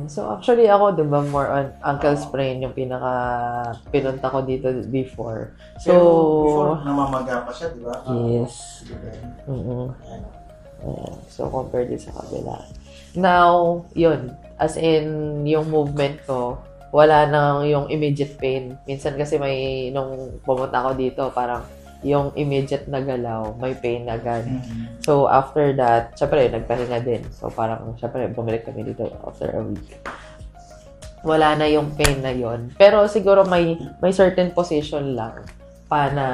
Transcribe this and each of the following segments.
So actually ako, di ba, more on ankle sprain yung pinunta ko dito before. So, Pero before, namamaga pa siya, di ba? yes. So, compared din sa kabila. Now, yun. As in, yung movement ko, wala nang yung immediate pain. Minsan kasi nung pumunta ako dito, parang yung immediate na galaw, may pain agad. So, after that, syempre, nagpahinga din. So, parang, syempre, bumalik kami dito after a week. Wala na yung pain na yon. Pero siguro may certain position lang pa na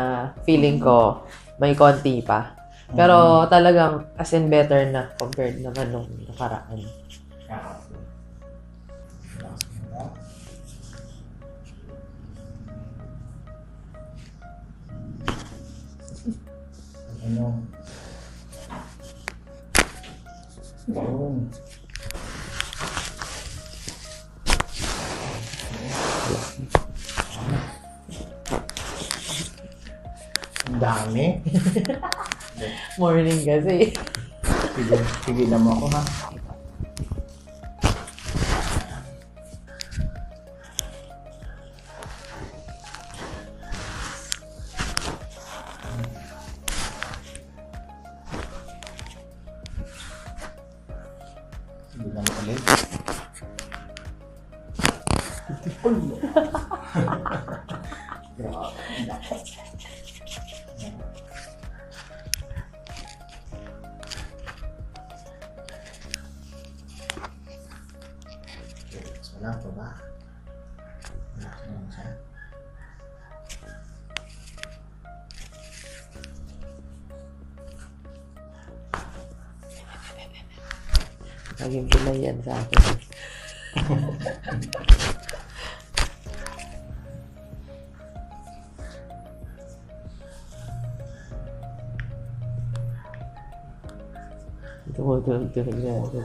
feeling ko may konti pa. Pero talagang as in better na compared naman nung nakaraan. Ano? Ang dami. Morning kasi. Pigilan mo ako, ha? Pigilan mo ulit. Wala pa ba? Wala ka naman siya. Naging pilay yan sa akin. Tumutulog-tulog na ito.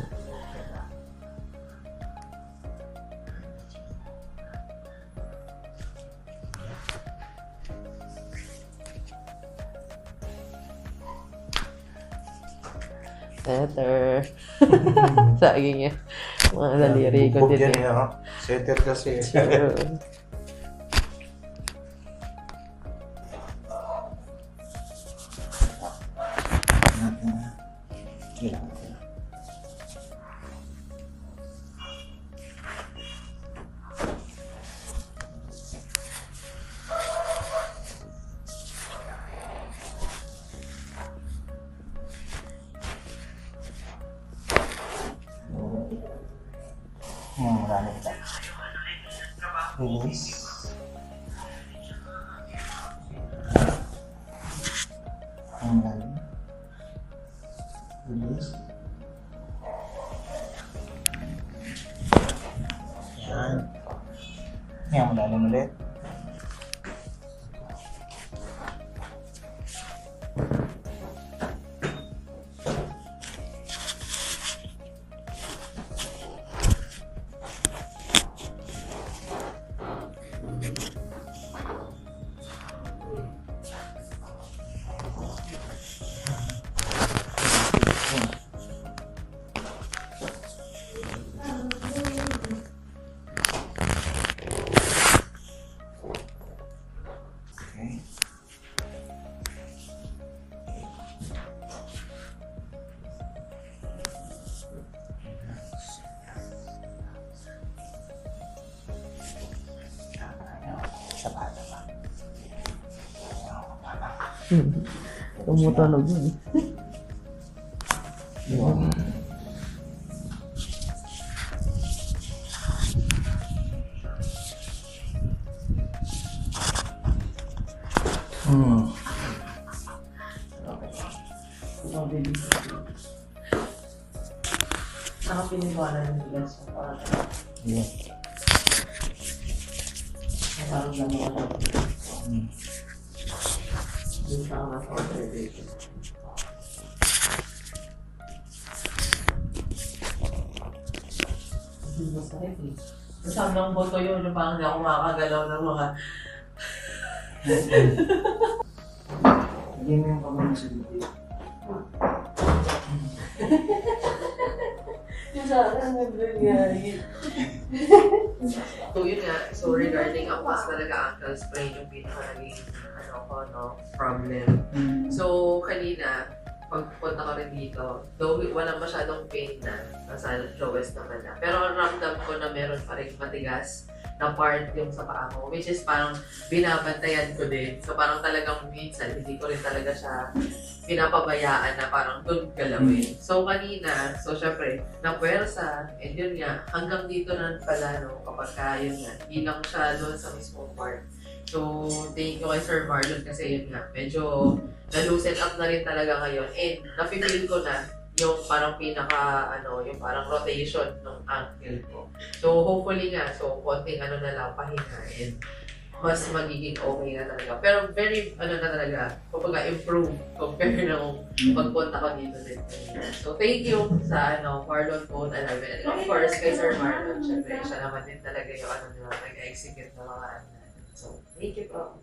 Setter. Saging yan. Mga daliri ko din yan, ha? Setter kasi. Sure. Marami kita. Release. Ang lalim. Release. Yan. Yan, malalim ulit. Okay. Sabada ba? Tumutunog yun. Saka pinagawa ng bigas mo para Yeah. parang naman ako. Yung tama sa observation. Hindi masakit eh. Kasama ng boto yun, yung parang hindi ako makakagalaw ng mga... Hindi mo yung kamay sa dito. Yung sa akin ang nangyari. So yun nga, so regarding ang mas talaga ankle sprain yung pinaka-naging problem. So kanina, pagpunta ko rin dito, though wala masyadong pain na, nasa lowest naman na. Pero ramdam ko na meron pa rin matigas na part yung sa paa ko, which is parang binabantayan ko din. So parang talagang minsan, hindi ko rin talaga siya pinapabayaan na parang doon galawin. So kanina, so syempre, napuwersa, and yun nga, hanggang dito na pala, no, kapag yun nga, hindi lang siya doon sa mismong part. So, thank you kay Sir Marlon kasi yun nga, medyo na-loosen up na rin talaga ngayon. And napipil ko na yung parang yung parang rotation ng ankle ko. So, hopefully nga, so konting na lang, pahinga, and mas magiging okay na talaga. Pero very, na talaga, kumbaga improve compare nung pagpunta ko dito din. So, thank you sa Marlon Code 11. And of course, kay Sir Marlon, syempre, siya naman din talaga yung nag-execute ng mga So, thank you po.